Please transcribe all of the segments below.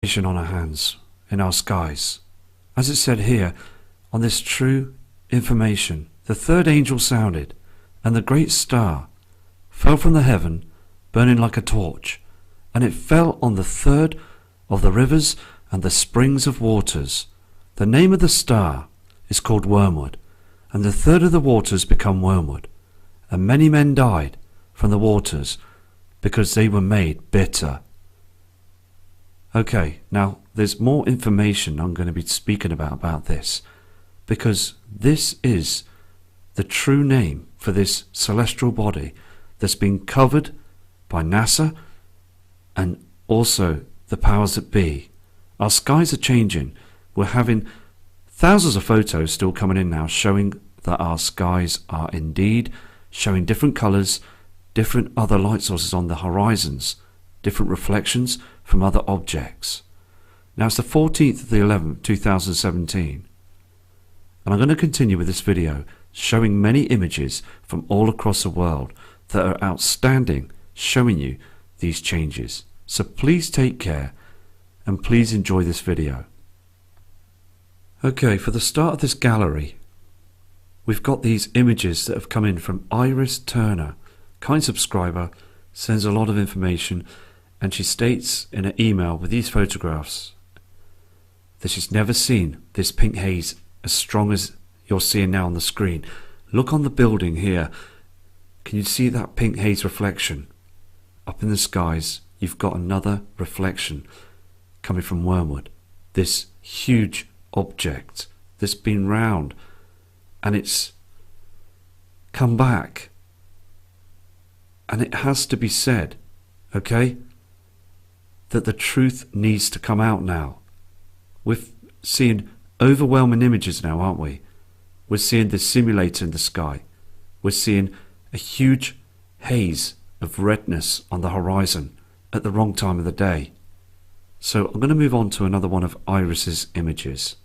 on our hands, in our skies. As it said here, on this true information, the third angel sounded, and the great star fell from the heaven, burning like a torch, and it fell on the third of the rivers and the springs of waters. The name of the star is called Wormwood, and the third of the waters become wormwood, and many men died from the waters, because they were made bitter. Okay, now there's more information I'm going to be speaking about this, because this is the true name for this celestial body that's been covered by NASA and also the powers that be. Our skies are changing. We're having thousands of photos still coming in now showing that our skies are indeed showing different colours, different other light sources on the horizons, different reflections from other objects. Now it's the 14th of the 11th, 2017, and I'm going to continue with this video showing many images from all across the world that are outstanding, showing you these changes. So please take care and please enjoy this video. Okay, for the start of this gallery, we've got these images that have come in from Iris Turner. Kind subscriber, sends a lot of information, and she states in an email with these photographs that she's never seen this pink haze as strong as you're seeing now on the screen. Look on the building here. Can you see that pink haze reflection? Up in the skies, you've got another reflection coming from Wormwood. This huge object that's been round, and it's come back. And it has to be said, okay, that the truth needs to come out now. We're seeing overwhelming images now, aren't we? We're seeing the simulator in the sky. We're seeing a huge haze of redness on the horizon at the wrong time of the day. So I'm going to move on to another one of Iris's images.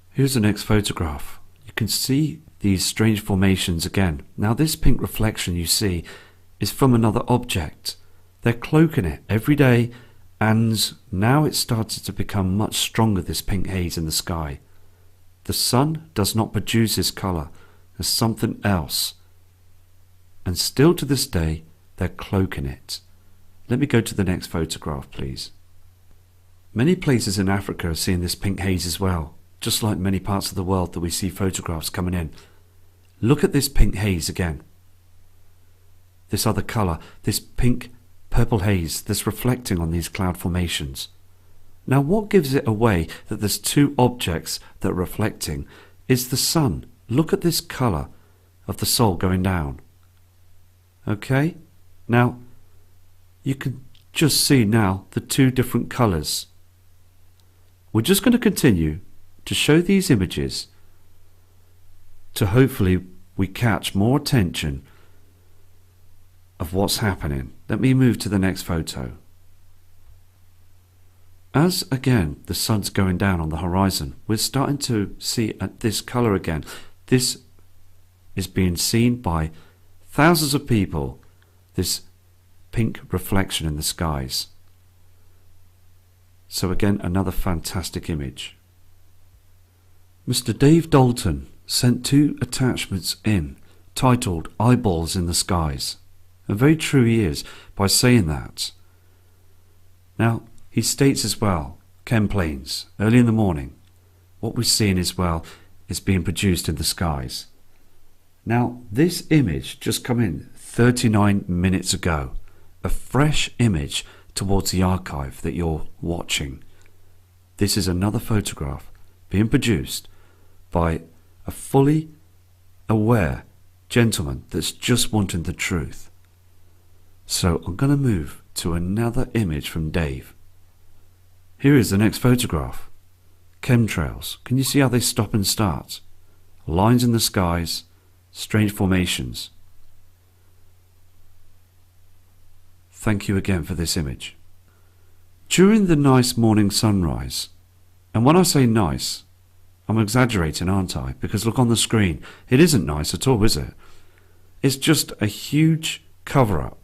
Here's the next photograph. You can see these strange formations again. Now this pink reflection you see is from another object. They're cloaking it every day, and now it's started to become much stronger, this pink haze in the sky. The sun does not produce this colour as something else, and still to this day they're cloaking it. Let me go to the next photograph, please. Many places in Africa are seeing this pink haze as well, just like many parts of the world that we see photographs coming in. Look at this pink haze again. This other colour, this pink purple haze that's reflecting on these cloud formations. Now what gives it away that there's two objects that are reflecting is the sun. Look at this colour of the soul going down. Okay? Now you can just see now the two different colours. We're just going to continue to show these images to hopefully we catch more attention of what's happening. Let me move to the next photo. As again the sun's going down on the horizon, we're starting to see this colour again. This is being seen by thousands of people, this pink reflection in the skies. So again, another fantastic image. Mr. Dave Dalton sent two attachments in titled Eyeballs in the Skies. And very true he is by saying that. Now he states as well, chem planes, early in the morning, what we're seeing as well is being produced in the skies. Now this image just come in 39 minutes ago, a fresh image towards the archive that you're watching. This is another photograph being produced by a fully aware gentleman that's just wanting the truth. So I'm going to move to another image from Dave. Here is the next photograph. Chemtrails. Can you see how they stop and start? Lines in the skies, strange formations. Thank you again for this image. During the nice morning sunrise, and when I say nice, I'm exaggerating, aren't I? Because look on the screen, it isn't nice at all, is it? It's just a huge cover-up.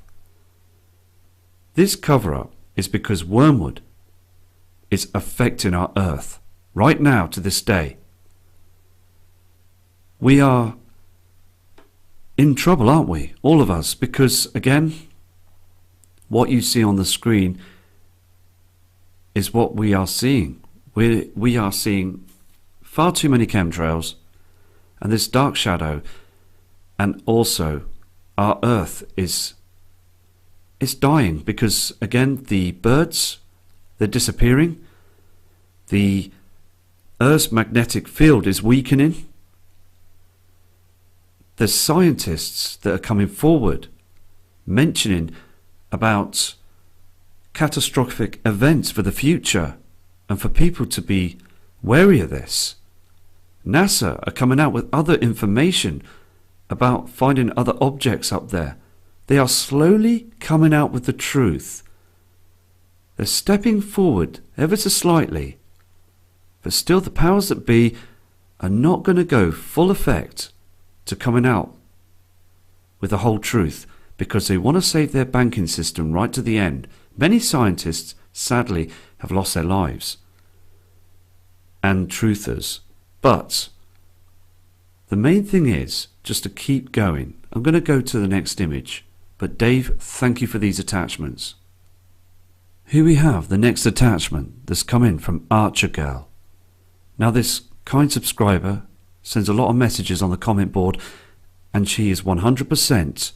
This cover-up is because Wormwood is affecting our Earth right now to this day. We are in trouble, aren't we? All of us, because again, what you see on the screen is what we are seeing. We are seeing far too many chemtrails and this dark shadow, and also our Earth is dying because again the birds, they're disappearing, the Earth's magnetic field is weakening. There's scientists that are coming forward mentioning about catastrophic events for the future and for people to be wary of this. NASA are coming out with other information about finding other objects up there. They are slowly coming out with the truth. They're stepping forward ever so slightly, but still the powers that be are not going to go full effect to coming out with the whole truth, because they want to save their banking system right to the end. Many scientists, sadly, have lost their lives, and truthers. But the main thing is just to keep going. I'm going to go to the next image, but Dave, thank you for these attachments. Here we have the next attachment that's come in from Archer Girl. Now this kind subscriber sends a lot of messages on the comment board, and she is 100%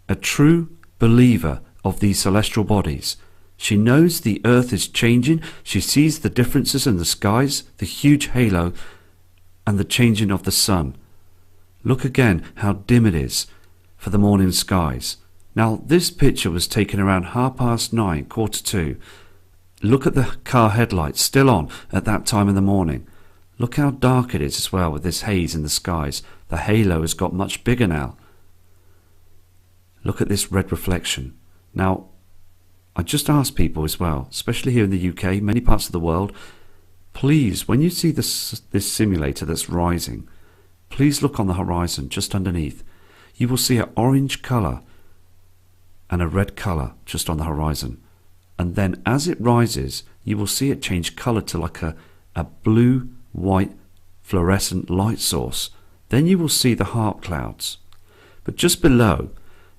a true believer of these celestial bodies. She knows the Earth is changing. She sees the differences in the skies, the huge halo, and the changing of the sun. Look again how dim it is for the morning skies. Now this picture was taken around 9:30, 2:45. Look at the car headlights still on at that time in the morning. Look how dark it is as well with this haze in the skies. The halo has got much bigger now. Look at this red reflection. Now, I just ask people as well, especially here in the UK, many parts of the world, please, when you see this simulator that's rising, please look on the horizon just underneath. You will see an orange colour and a red colour just on the horizon. And then as it rises, you will see it change colour to like a blue-white fluorescent light source. Then you will see the HAARP clouds. But just below,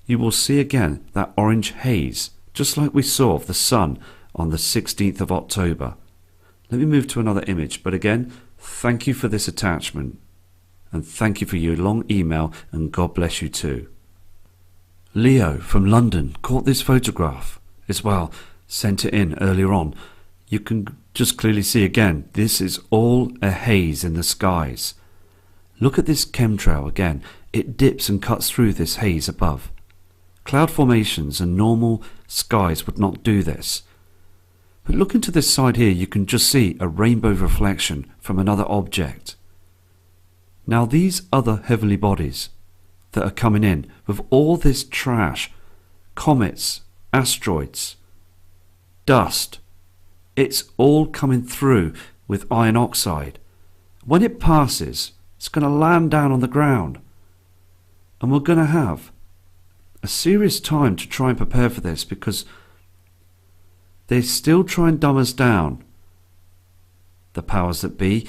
you will see again that orange haze, just like we saw of the sun on the 16th of October. Let me move to another image, but again, thank you for this attachment, and thank you for your long email, and God bless you too. Leo from London caught this photograph as well, sent it in earlier on. You can just clearly see again, this is all a haze in the skies. Look at this chemtrail again, it dips and cuts through this haze above. Cloud formations and normal skies would not do this. But look into this side here, you can just see a rainbow reflection from another object. Now these other heavenly bodies that are coming in with all this trash, comets, asteroids, dust, it's all coming through with iron oxide. When it passes, it's going to land down on the ground. And we're going to have a serious time to try and prepare for this, because they still try and dumb us down, the powers that be,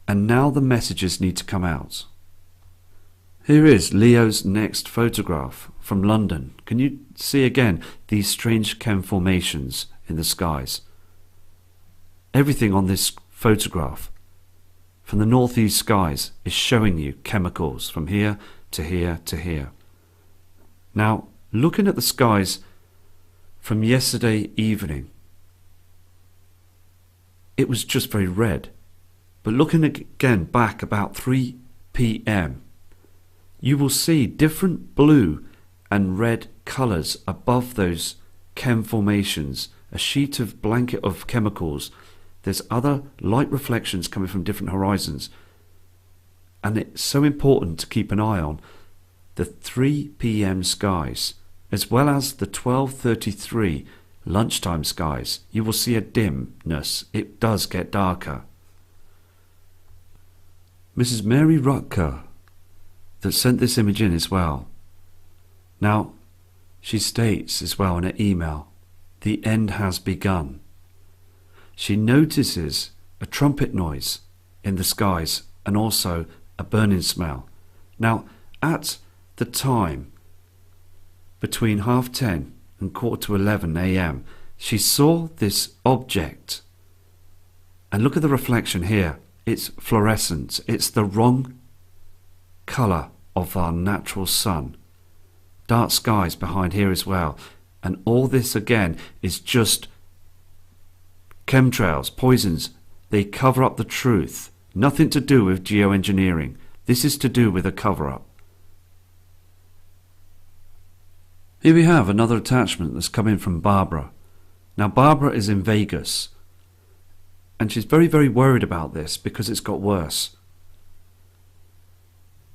and now the messages need to come out. Here is Leo's next photograph from London. Can you see again these strange chem formations in the skies? Everything on this photograph from the northeast skies is showing you chemicals from here to here to here. Now, looking at the skies from yesterday evening, it was just very red. But looking again back about 3 p.m, you will see different blue and red colours above those chem formations, a sheet of blanket of chemicals. There's other light reflections coming from different horizons. And it's so important to keep an eye on the 3 p.m. skies, as well as the 12:33 lunchtime skies. You will see a dimness. It does get darker. Mrs. Mary Rutker that sent this image in as well. Now, she states as well in her email, the end has begun. she notices a trumpet noise in the skies and also a burning smell. Now, at the time between 10:30 and 11:15 a.m., she saw this object. And look at the reflection here. It's fluorescent. It's the wrong colour of our natural sun. Dark skies behind here as well. And all this again is just chemtrails, poisons. They cover up the truth. Nothing to do with geoengineering. This is to do with a cover-up. Here we have another attachment that's come in from Barbara. Now Barbara is in Vegas. And she's very, very worried about this because it's got worse.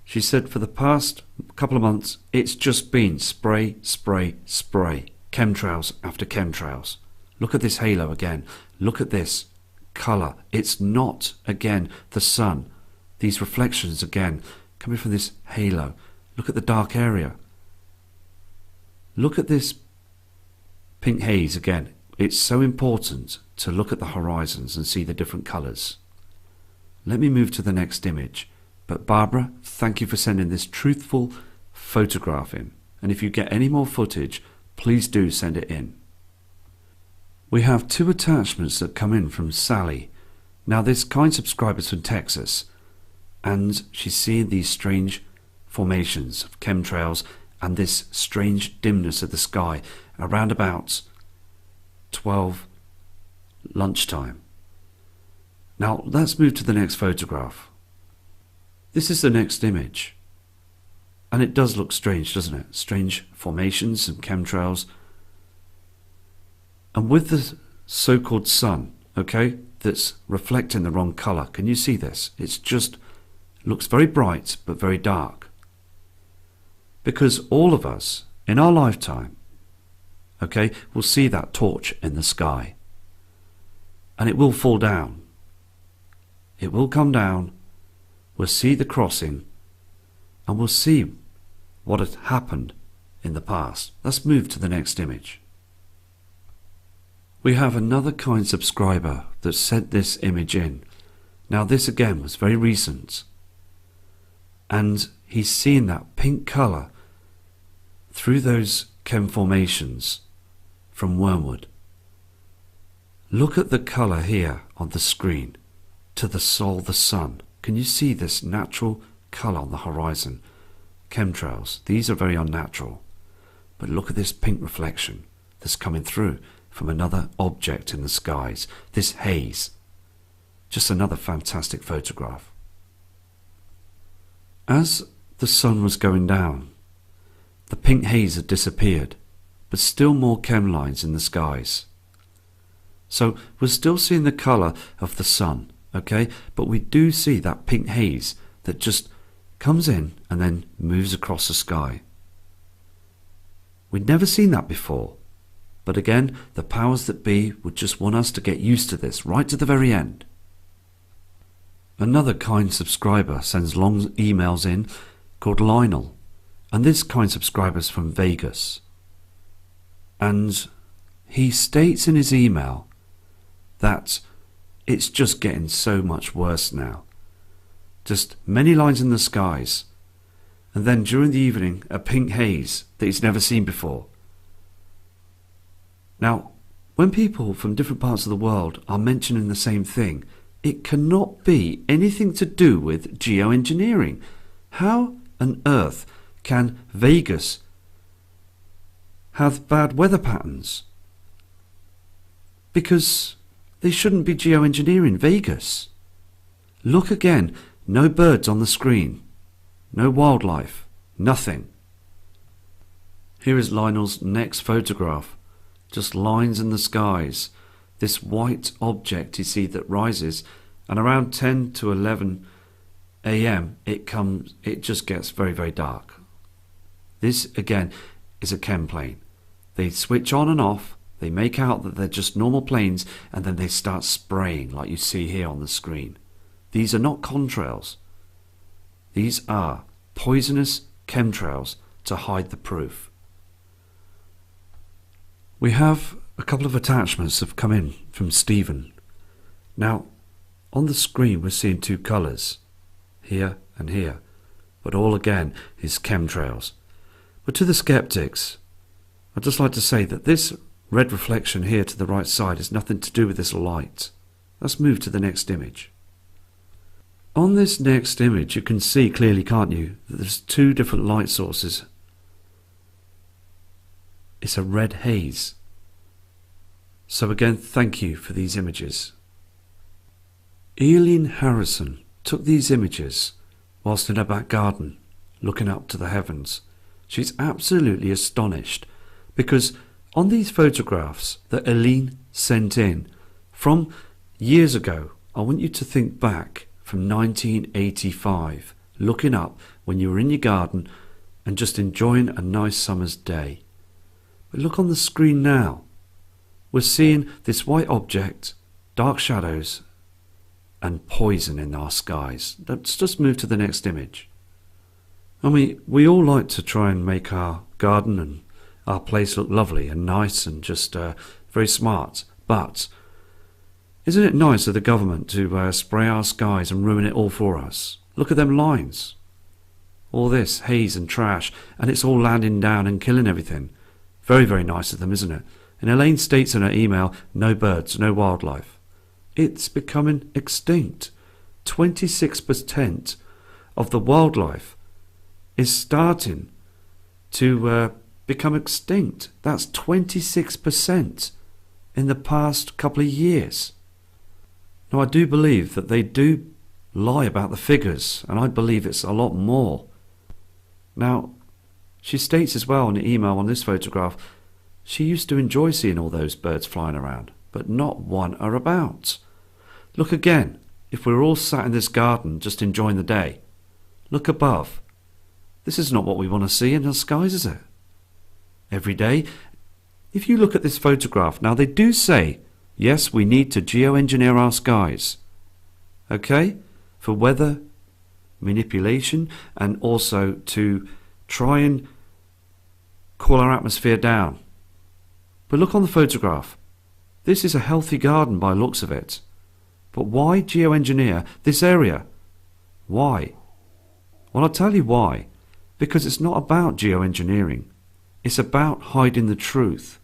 She said for the past couple of months, it's just been spray, spray, spray. Chemtrails after chemtrails. Look at this halo again. Look at this colour. It's not, again, the sun. These reflections again, coming from this halo. Look at the dark area. Look at this pink haze again. It's so important to look at the horizons and see the different colours. Let me move to the next image. But Barbara, thank you for sending this truthful photograph in. And if you get any more footage, please do send it in. We have two attachments that come in from Sally. Now this kind subscriber is from Texas. And she's seeing these strange formations of chemtrails and this strange dimness of the sky around about 12 lunchtime. Now let's move to the next photograph. This is the next image. And it does look strange, doesn't it? Strange formations and chemtrails. And with the so-called sun, okay, that's reflecting the wrong colour. Can you see this? It's just looks very bright but very dark. Because all of us in our lifetime, okay, will see that torch in the sky. And it will fall down. It will come down. We'll see the crossing. And we'll see what had happened in the past. Let's move to the next image. We have another kind subscriber that sent this image in. Now this again was very recent. And he's seen that pink colour through those chem formations from Wormwood. Look at the colour here on the screen to the soul, the sun. Can you see this natural colour on the horizon? Chemtrails, these are very unnatural. But look at this pink reflection that's coming through from another object in the skies. This haze. Just another fantastic photograph. As the sun was going down, the pink haze had disappeared, but still more chem lines in the skies. So we're still seeing the colour of the sun, okay? But we do see that pink haze that just comes in and then moves across the sky. We'd never seen that before. But again, the powers that be would just want us to get used to this right to the very end. Another kind subscriber sends long emails in called Lionel. And this kind subscriber is from Vegas. And he states in his email that it's just getting so much worse now. Just many lines in the skies. And then during the evening, a pink haze that he's never seen before. Now, when people from different parts of the world are mentioning the same thing, it cannot be anything to do with geoengineering. How on earth can Vegas have bad weather patterns? Because they shouldn't be geoengineering Vegas. Look again, no birds on the screen, no wildlife, nothing. Here is Lionel's next photograph. Just lines in the skies. This white object you see that rises, and around 10 to 11 a.m. it just gets very, very dark. This again is a chem plane. They switch on and off, they make out that they're just normal planes, and then they start spraying like you see here on the screen. These are not contrails. These are poisonous chemtrails to hide the proof. We have a couple of attachments that have come in from Stephen. Now, on the screen we're seeing two colours, here and here, but all again is chemtrails. But to the skeptics, I'd just like to say that this red reflection here to the right side has nothing to do with this light. Let's move to the next image. On this next image you can see clearly, can't you, that there's two different light sources. It's a red haze. So again, thank you for these images. Eileen Harrison took these images whilst in her back garden, looking up to the heavens. She's absolutely astonished because on these photographs that Eileen sent in from years ago, I want you to think back from 1985, looking up when you were in your garden and just enjoying a nice summer's day. But look on the screen now. We're seeing this white object, dark shadows, and poison in our skies. Let's just move to the next image. I mean, we all like to try and make our garden and our place look lovely and nice and just very smart. But isn't it nice of the government to spray our skies and ruin it all for us? Look at them lines. All this haze and trash, and it's all landing down and killing everything. Very, very nice of them, isn't it? And Elaine states in her email, no birds, no wildlife. It's becoming extinct. 26% of the wildlife is starting to become extinct. That's 26% in the past couple of years. Now, I do believe that they do lie about the figures, and I believe it's a lot more. Now, she states as well in the email on this photograph, she used to enjoy seeing all those birds flying around, but not one are about. Look again, if we're all sat in this garden just enjoying the day, look above. This is not what we want to see in the skies, is it? Every day, if you look at this photograph, now they do say, yes, we need to geoengineer our skies, okay, for weather manipulation and also to try and cool our atmosphere down. But look on the photograph. This is a healthy garden by looks of it. But why geoengineer this area? Why? Well, I'll tell you why. Because it's not about geoengineering. It's about hiding the truth.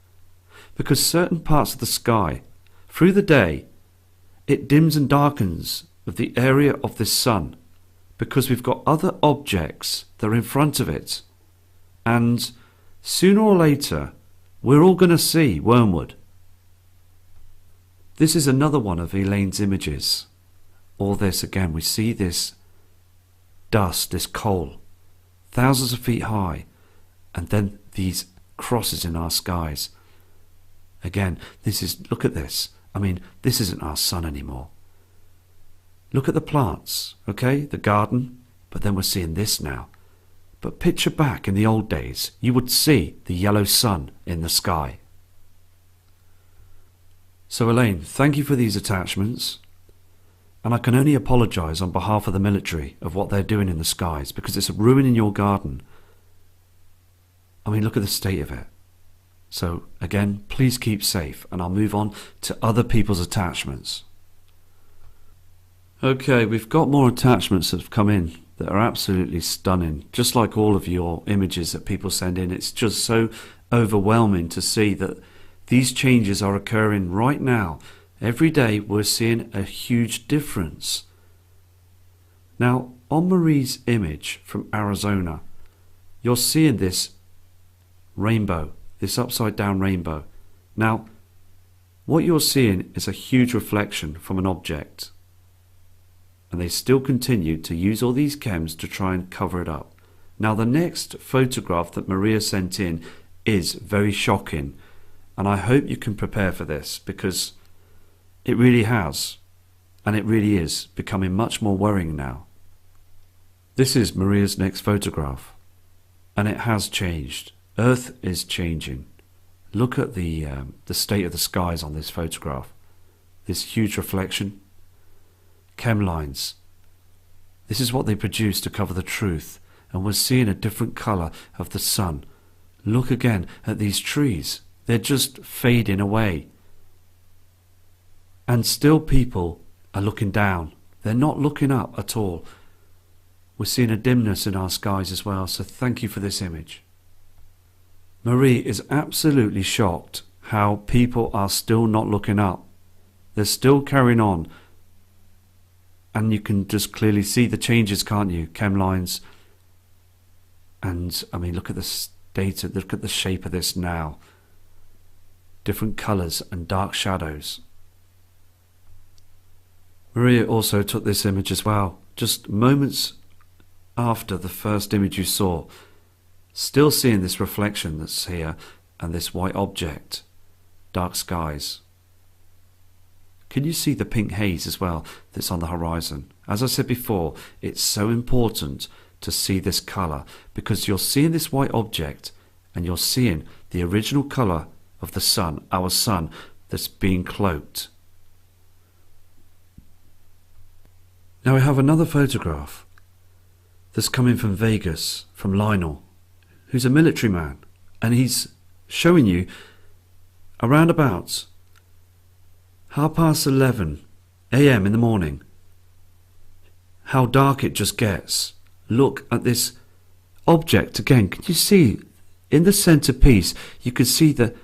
Because certain parts of the sky, through the day, it dims and darkens with the area of the sun. Because we've got other objects that are in front of it. And sooner or later, we're all going to see Wormwood. This is another one of Elaine's images. All this again, we see this dust, this coal, thousands of feet high, and then these crosses in our skies. Again, this is, look at this. I mean, this isn't our sun anymore. Look at the plants, okay, the garden, but then we're seeing this now. But picture back in the old days, you would see the yellow sun in the sky. So Elaine, thank you for these attachments, and I can only apologise on behalf of the military of what they're doing in the skies, because it's ruining your garden. I mean, look at the state of it. So again, please keep safe, and I'll move on to other people's attachments. Okay, we've got more attachments that have come in that are absolutely stunning. Just like all of your images that people send in, it's just so overwhelming to see that these changes are occurring right now. Every day we're seeing a huge difference. Now, on Marie's image from Arizona, you're seeing this rainbow, this upside down rainbow. Now, what you're seeing is a huge reflection from an object. And they still continue to use all these chems to try and cover it up. Now, the next photograph that Maria sent in is very shocking. And I hope you can prepare for this, because it really has, and it really is, becoming much more worrying now. This is Maria's next photograph, and it has changed. Earth is changing. Look at the state of the skies on this photograph. This huge reflection. Chem lines. This is what they produce to cover the truth, and we're seeing a different colour of the sun. Look again at these trees. They're just fading away. And still people are looking down. They're not looking up at all. We're seeing a dimness in our skies as well, so thank you for this image. Marie is absolutely shocked how people are still not looking up. They're still carrying on. And you can just clearly see the changes, can't you? Chem lines. And, I mean, look at this data. Look at the shape of this now. Different colours and dark shadows. Maria also took this image as well. Just moments after the first image you saw. Still seeing this reflection that's here and this white object. Dark skies. Can you see the pink haze as well that's on the horizon? As I said before, it's so important to see this colour because you're seeing this white object and you're seeing the original colour of the sun, our sun, that's being cloaked. Now we have another photograph that's coming from Vegas, from Lionel, who's a military man, and he's showing you around about 11:30 a.m. in the morning how dark it just gets. Look at this object again. Can you see in the centerpiece? You can see the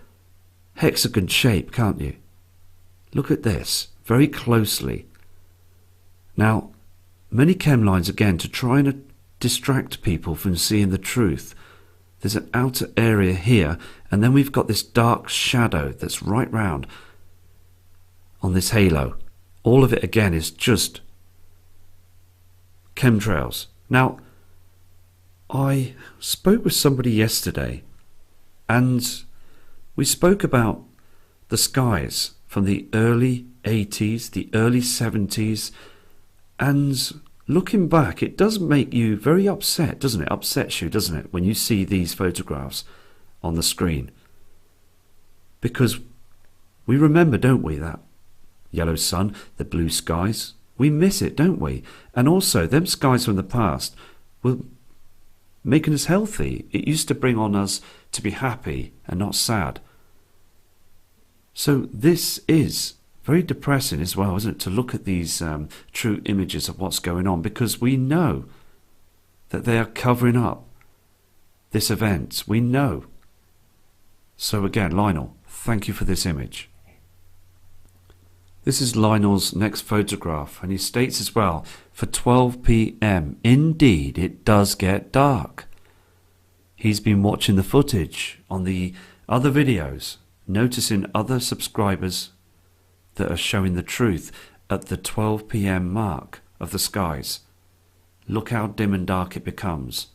hexagon shape, can't you? Look at this very closely. Now, many chem lines again to try and distract people from seeing the truth. There's an outer area here, and then we've got this dark shadow that's right round on this halo. All of it again is just chemtrails. Now, I spoke with somebody yesterday, and we spoke about the skies from the early 80s, the early 70s, and looking back, it does make you very upset, doesn't it? Upsets you, doesn't it, when you see these photographs on the screen? Because we remember, don't we, that yellow sun, the blue skies. We miss it, don't we? And also, them skies from the past were making us healthy. It used to bring on us to be happy and not sad. So this is very depressing as well, isn't it, to look at these true images of what's going on, because we know that they are covering up this event. We know. So again, Lionel, thank you for this image. This is Lionel's next photograph, and he states as well, for 12 p.m, indeed it does get dark. He's been watching the footage on the other videos, noticing other subscribers that are showing the truth at the 12 p.m. mark of the skies. Look how dim and dark it becomes.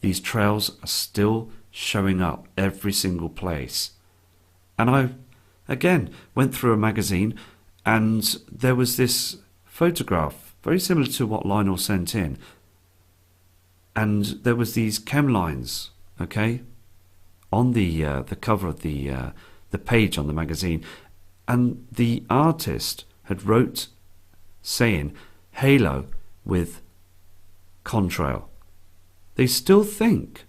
These trails are still showing up every single place. And I, again, went through a magazine, and there was this photograph, very similar to what Lionel sent in. And there was these chem lines, okay, on the cover of the page on the magazine. And the artist had wrote saying halo with contrail. They still think,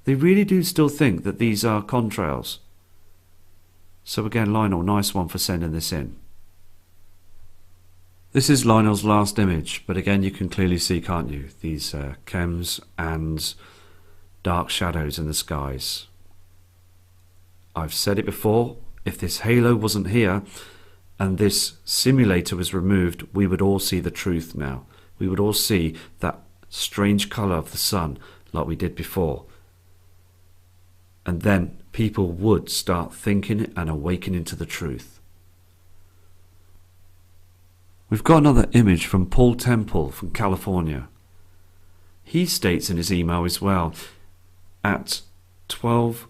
they really do still think that these are contrails. So again, Lionel, nice one for sending this in. This is Lionel's last image, but again you can clearly see, can't you, these chems and dark shadows in the skies. I've said it before, if this halo wasn't here and this simulator was removed, we would all see the truth now. We would all see that strange colour of the sun like we did before. And then people would start thinking and awakening to the truth. We've got another image from Paul Temple from California. He states in his email as well, at 12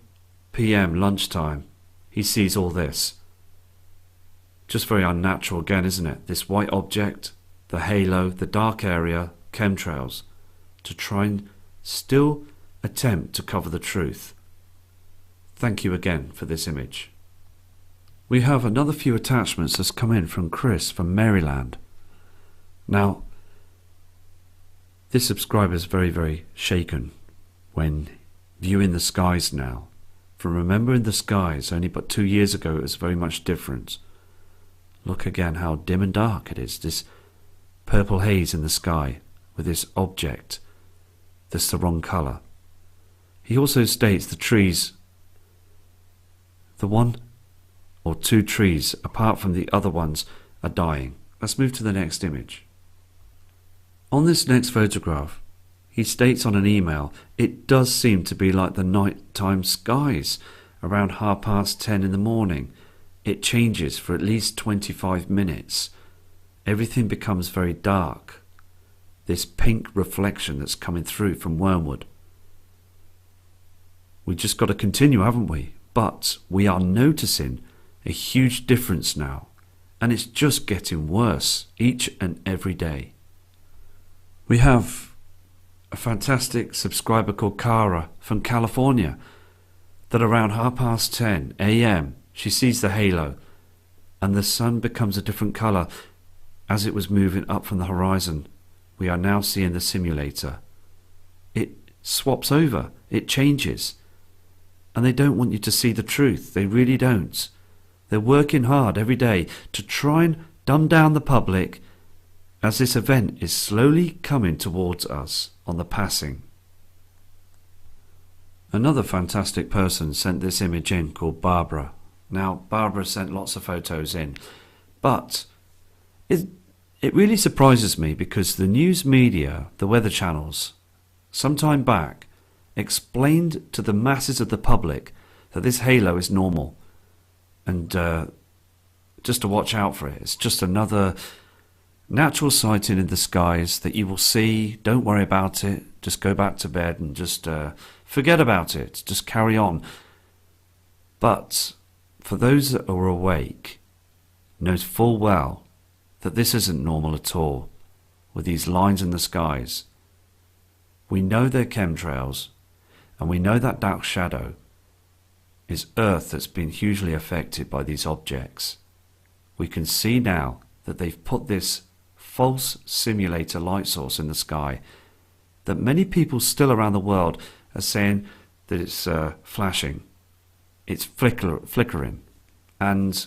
p.m. lunchtime, he sees all this. Just very unnatural again, isn't it? This white object, the halo, the dark area, chemtrails, to try and still attempt to cover the truth. Thank you again for this image. We have another few attachments that's come in from Chris from Maryland. Now, this subscriber is very, very shaken when viewing the skies now. From remembering the skies only but 2 years ago, it was very much different. Look again how dim and dark it is, this purple haze in the sky with this object that's the wrong colour. He also states the trees, the one or two trees apart from the other ones are dying. Let's move to the next image. On this next photograph, he states on an email, it does seem to be like the nighttime skies around 10:30 in the morning. It changes for at least 25 minutes. Everything becomes very dark. This pink reflection that's coming through from Wormwood. We just got to continue, haven't we? But we are noticing a huge difference now, and it's just getting worse each and every day. We have a fantastic subscriber called Cara from California that around 10:30 a.m. she sees the halo and the sun becomes a different colour as it was moving up from the horizon. We are now seeing the simulator. It swaps over, it changes, and they don't want you to see the truth. They really don't. They're working hard every day to try and dumb down the public as this event is slowly coming towards us on the passing. Another fantastic person sent this image in called Barbara. Now, Barbara sent lots of photos in, but it really surprises me because the news media, the weather channels, some time back explained to the masses of the public that this halo is normal and just to watch out for it. It's just another natural sighting in the skies that you will see. Don't worry about it. Just go back to bed and just forget about it. Just carry on. But for those that are awake, knows full well that this isn't normal at all with these lines in the skies. We know they're chemtrails, and we know that dark shadow is Earth that's been hugely affected by these objects. We can see now that they've put this false simulator light source in the sky that many people still around the world are saying that it's flashing, it's flickering, and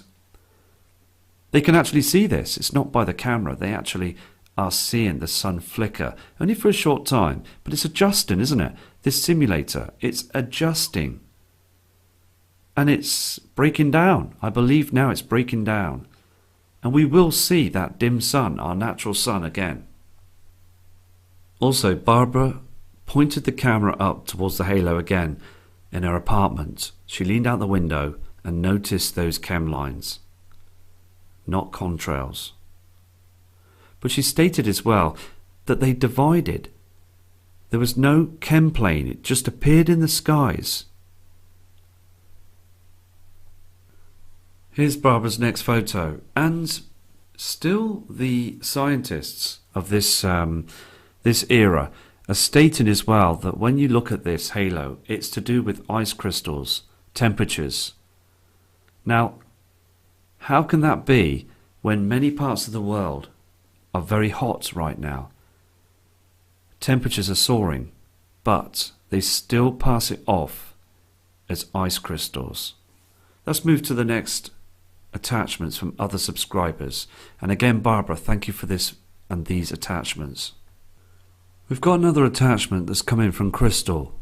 they can actually see this. It's not by the camera. They actually are seeing the sun flicker, only for a short time, but it's adjusting, isn't it? This simulator, it's adjusting. And it's breaking down. I believe now it's breaking down. And we will see that dim sun, our natural sun, again. Also, Barbara pointed the camera up towards the halo again in her apartment. She leaned out the window and noticed those chem lines, not contrails. But she stated as well that they divided. There was no chem plane, it just appeared in the skies. Here's Barbara's next photo, and still the scientists of this era are stating as well that when you look at this halo, it's to do with ice crystals, temperatures. Now, how can that be when many parts of the world are very hot right now? Temperatures are soaring, but they still pass it off as ice crystals. Let's move to the next attachments from other subscribers. And again, Barbara, thank you for this and these attachments. We've got another attachment that's come in from Crystal.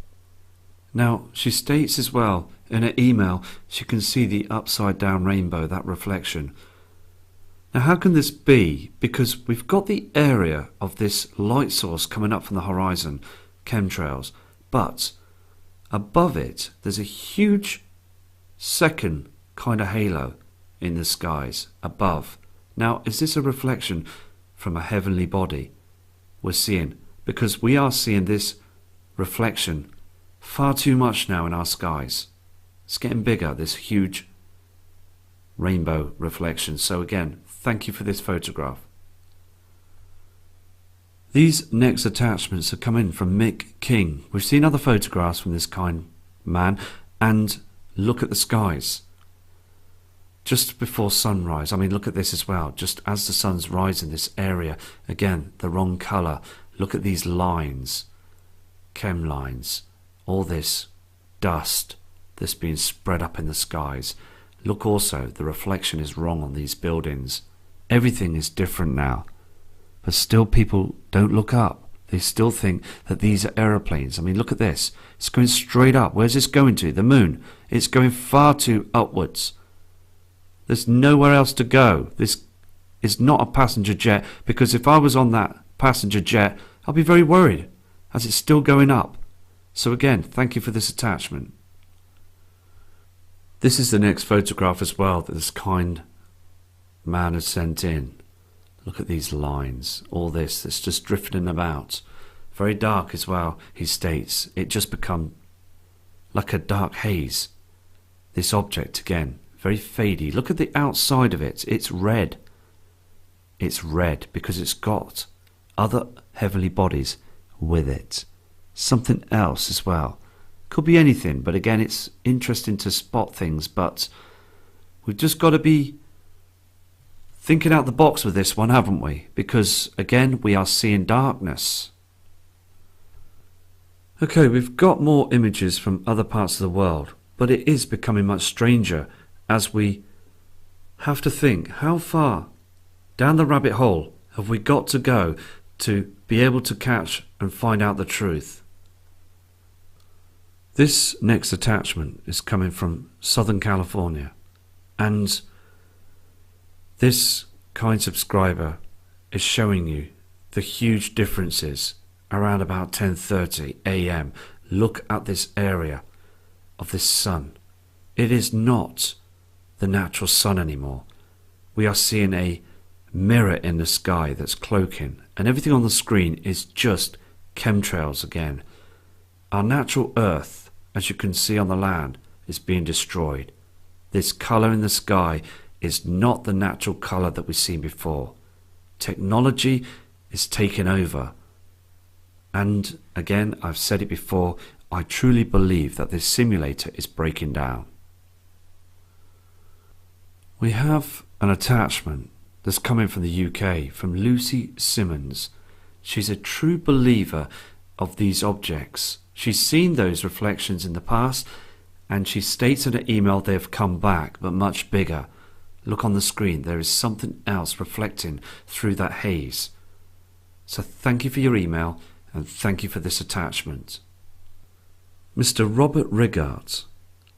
Now, she states as well in her email she can see the upside down rainbow, that reflection. Now, how can this be? Because we've got the area of this light source coming up from the horizon, chemtrails, but above it there's a huge second kind of halo in the skies above. Now, is this a reflection from a heavenly body we're seeing? Because we are seeing this reflection far too much now in our skies. It's getting bigger, this huge rainbow reflection. So again, thank you for this photograph. These next attachments are coming from Mick King. We've seen other photographs from this kind man, and look at the skies. Just before sunrise, I mean, look at this as well. Just as the sun's rising, this area, again, the wrong colour. Look at these lines, chem lines, all this dust that's being spread up in the skies. Look also, the reflection is wrong on these buildings. Everything is different now. But still people don't look up. They still think that these are aeroplanes. I mean, look at this. It's going straight up. Where's this going to? The moon. It's going far too upwards. There's nowhere else to go. This is not a passenger jet, because if I was on that passenger jet, I'll be very worried, as it's still going up. So again, thank you for this attachment. This is the next photograph as well that this kind man has sent in. Look at these lines, all this that's just drifting about. Very dark as well, he states. It just become like a dark haze. This object again, very fadey. Look at the outside of it. It's red. It's red because it's got other heavenly bodies with it. Something else as well. Could be anything, but again, it's interesting to spot things, but we've just got to be thinking out the box with this one, haven't we? Because again, we are seeing darkness. Okay, we've got more images from other parts of the world, but it is becoming much stranger as we have to think, how far down the rabbit hole have we got to go to be able to catch and find out the truth? This next attachment is coming from Southern California, and this kind subscriber is showing you the huge differences around about 10:30 a.m. Look at this area of this sun. It is not the natural sun anymore. We are seeing a mirror in the sky that's cloaking, and everything on the screen is just chemtrails again. Our natural earth, as you can see on the land, is being destroyed. This colour in the sky is not the natural colour that we've seen before. Technology is taking over. And again, I've said it before, I truly believe that this simulator is breaking down. We have an attachment that's coming from the UK, from Lucy Simmons. She's a true believer of these objects. She's seen those reflections in the past, and she states in her email they've come back, but much bigger. Look on the screen, there is something else reflecting through that haze. So thank you for your email, and thank you for this attachment. Mr. Robert Rigart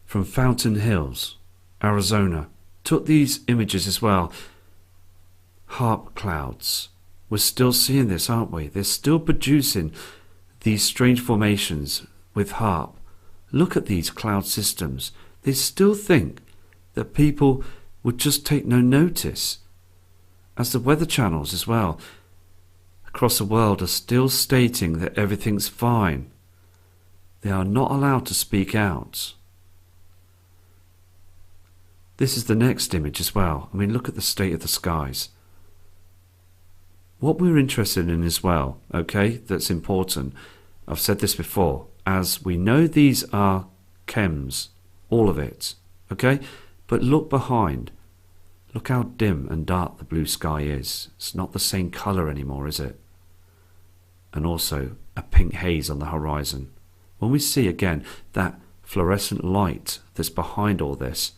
from Fountain Hills, Arizona, took these images as well. Harp clouds. We're still seeing this, aren't we? They're still producing these strange formations with HARP. Look at these cloud systems. They still think that people would just take no notice. As the weather channels as well across the world are still stating that everything's fine. They are not allowed to speak out. This is the next image as well. I mean, look at the state of the skies. What we're interested in as well, okay, that's important, I've said this before, as we know these are chems, all of it, okay, but look behind. Look how dim and dark the blue sky is. It's not the same colour anymore, is it? And also a pink haze on the horizon. When we see again that fluorescent light that's behind all this,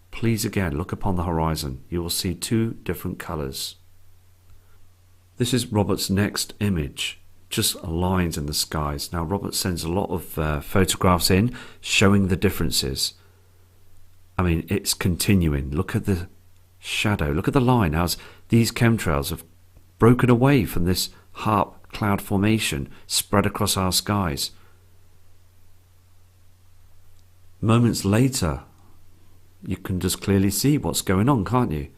please again look upon the horizon. You will see two different colours. This is Robert's next image, just lines in the skies. Now Robert sends a lot of photographs in showing the differences. I mean, it's continuing. Look at the shadow, look at the line as these chemtrails have broken away from this HARP cloud formation spread across our skies. Moments later, you can just clearly see what's going on, can't you?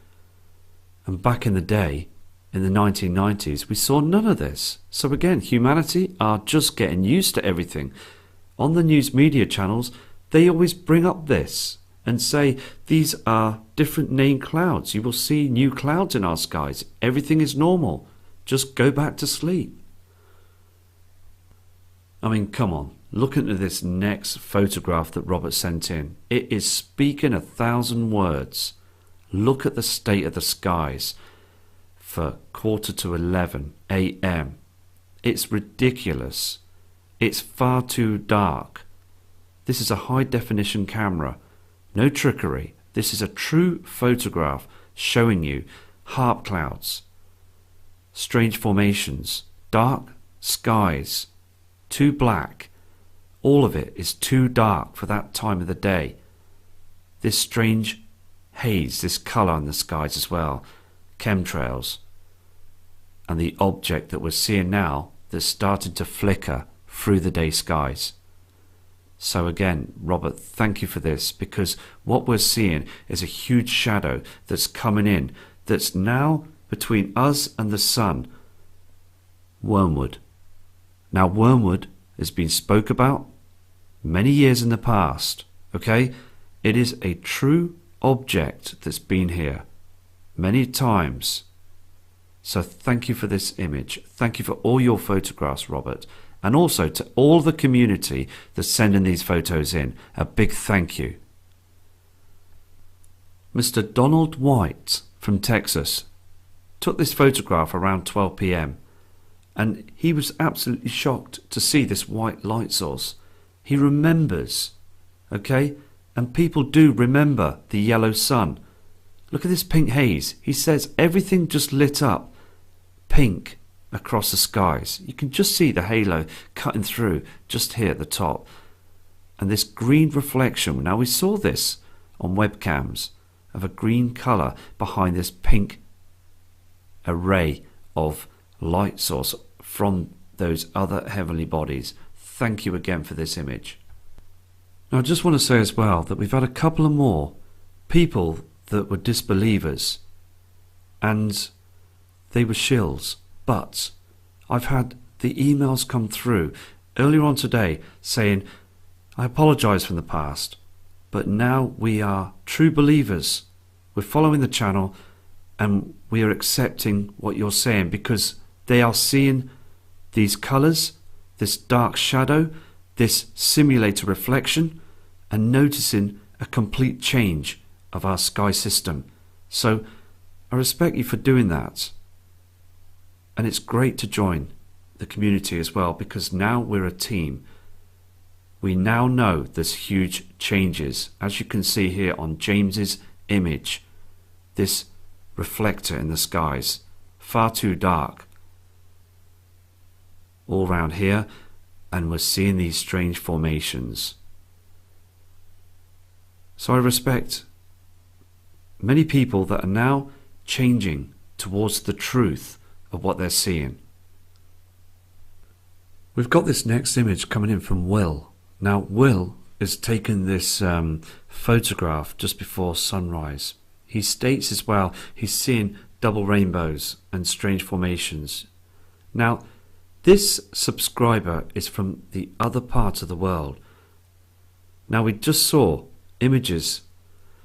And back in the day, in the 1990s, we saw none of this. So again, humanity are just getting used to everything. On the news media channels, they always bring up this and say these are different named clouds. You will see new clouds in our skies. Everything is normal. Just go back to sleep. I mean, come on. Look into this next photograph that Robert sent in. It is speaking 1,000 words. Look at the state of the skies for 11:15 a.m. It's ridiculous. It's far too dark. This is a high definition camera. No trickery. This is a true photograph showing you harp clouds, strange formations, dark skies, too black. All of it is too dark for that time of the day. This strange haze, this colour in the skies as well, chemtrails, and the object that we're seeing now that's starting to flicker through the day skies. So again, Robert, thank you for this, because what we're seeing is a huge shadow that's coming in, that's now between us and the sun. Wormwood. Now wormwood has been spoke about many years in the past, okay? It is a true object that's been here many times. So thank you for this image. Thank you for all your photographs, Robert. And also to all the community that's sending these photos in, a big thank you. Mr. Donald White from Texas took this photograph around 12 p.m. and he was absolutely shocked to see this white light source. He remembers, okay? And people do remember the yellow sun. Look at this pink haze. He says everything just lit up pink across the skies. You can just see the halo cutting through just here at the top. And this green reflection, now we saw this on webcams, of a green colour behind this pink array of light source from those other heavenly bodies. Thank you again for this image. Now I just want to say as well that we've had a couple of more people that were disbelievers and they were shills. But I've had the emails come through earlier on today saying, I apologise from the past, but now we are true believers. We're following the channel and we are accepting what you're saying, because they are seeing these colours, this dark shadow, this simulator reflection, and noticing a complete change of our sky system. So I respect you for doing that. And it's great to join the community as well, because now we're a team. We now know there's huge changes. As you can see here on James's image, this reflector in the skies, far too dark all around here, and we're seeing these strange formations. So I respect many people that are now changing towards the truth of what they're seeing. We've got this next image coming in from Will. Now Will has taken this photograph just before sunrise. He states as well he's seeing double rainbows and strange formations. Now this subscriber is from the other part of the world. Now we just saw images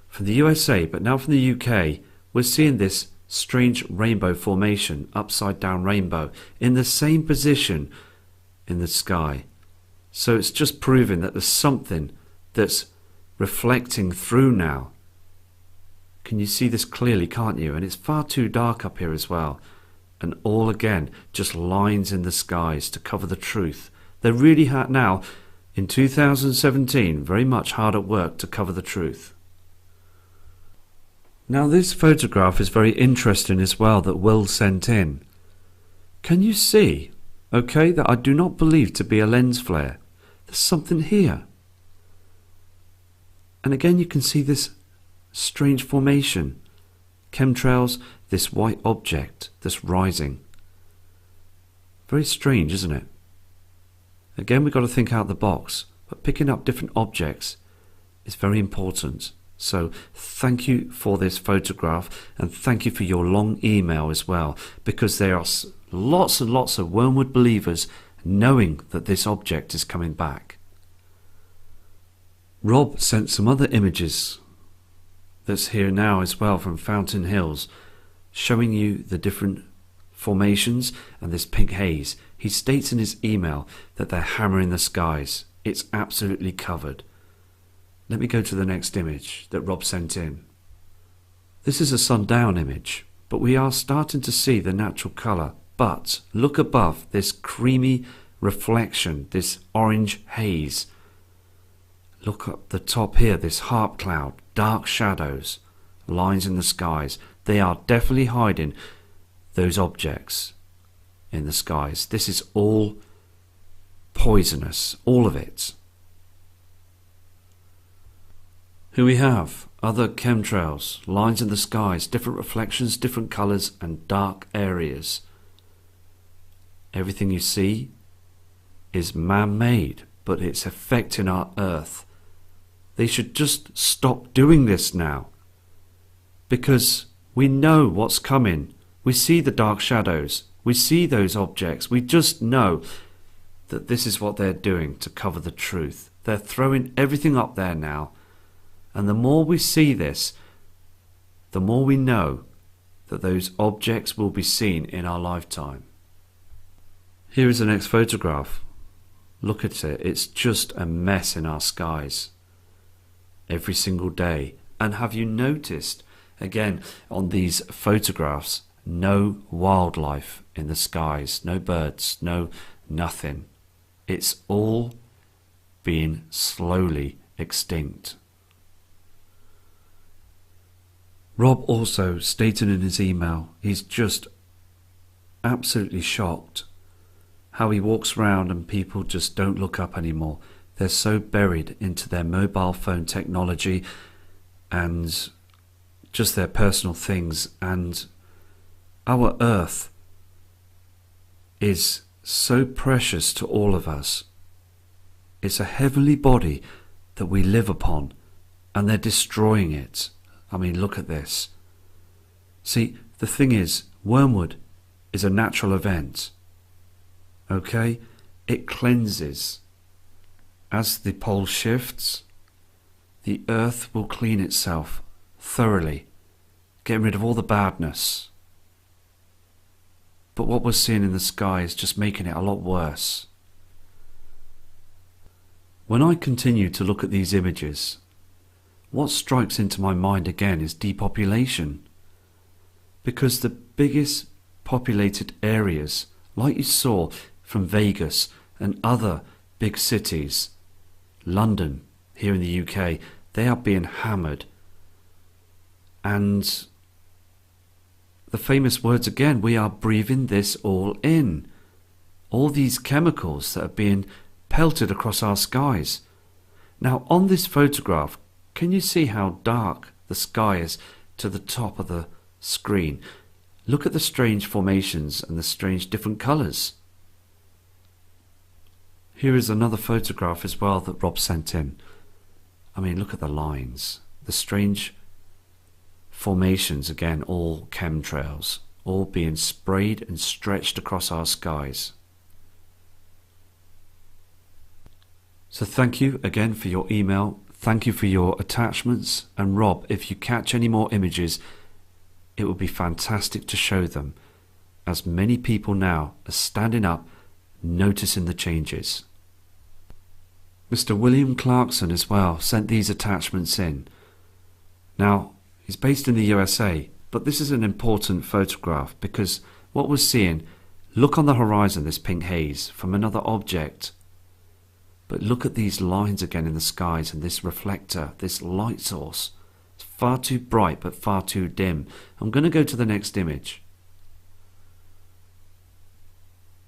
from the USA, but now from the UK we're seeing this strange rainbow formation, upside down rainbow, in the same position in the sky. So it's just proving that there's something that's reflecting through now. Can you see this clearly, can't you? And it's far too dark up here as well. And all again, just lines in the skies to cover the truth. They're really hard now, in 2017, very much hard at work to cover the truth. Now this photograph is very interesting as well that Will sent in. Can you see, okay, that I do not believe to be a lens flare? There's something here. And again you can see this strange formation. Chemtrails, this white object that's rising. Very strange, isn't it? Again we've got to think out the box, but picking up different objects is very important. So thank you for this photograph, and thank you for your long email as well, because there are lots and lots of Wormwood believers knowing that this object is coming back. Rob sent some other images that's here now as well from Fountain Hills, showing you the different formations and this pink haze. He states in his email that they're hammering the skies. It's absolutely covered. Let me go to the next image that Rob sent in. This is a sundown image, but we are starting to see the natural colour. But look above this creamy reflection, this orange haze. Look up the top here, this harp cloud dark shadows, lines in the skies. They are definitely hiding those objects in the skies. This is all poisonous, all of it. Here we have other chemtrails, lines in the skies, different reflections, different colours and dark areas. Everything you see is man-made, but it's affecting our Earth. They should just stop doing this now, because we know what's coming. We see the dark shadows, we see those objects, we just know that this is what they're doing to cover the truth. They're throwing everything up there now, and the more we see this, the more we know that those objects will be seen in our lifetime. Here is the next photograph. Look at it, it's just a mess in our skies every single day. And have you noticed, again, on these photographs, no wildlife in the skies, no birds, no nothing. It's all being slowly extinct. Rob also stated in his email he's just absolutely shocked how he walks around and people just don't look up anymore. They're so buried into their mobile phone technology and just their personal things, and our Earth is so precious to all of us. It's a heavenly body that we live upon, and they're destroying it. I mean, look at this. See, the thing is, wormwood is a natural event. Okay? It cleanses. As the pole shifts, the Earth will clean itself thoroughly, getting rid of all the badness. But what we're seeing in the sky is just making it a lot worse. When I continue to look at these images, what strikes into my mind again is depopulation. Because the biggest populated areas, like you saw from Vegas and other big cities, London, here in the UK, they are being hammered. And the famous words again, we are breathing this all in. All these chemicals that are being pelted across our skies. Now on this photograph, can you see how dark the sky is to the top of the screen? Look at the strange formations and the strange different colours. Here is another photograph as well that Rob sent in. I mean, look at the lines, the strange formations, again, all chemtrails, all being sprayed and stretched across our skies. So thank you again for your email. Thank you for your attachments. And Rob, if you catch any more images, it would be fantastic to show them, as many people now are standing up, noticing the changes. Mr. William Clarkson as well sent these attachments in. Now, he's based in the USA, but this is an important photograph because what we're seeing, look on the horizon, this pink haze from another object. But look at these lines again in the skies and this reflector, this light source. It's far too bright but far too dim. I'm going to go to the next image.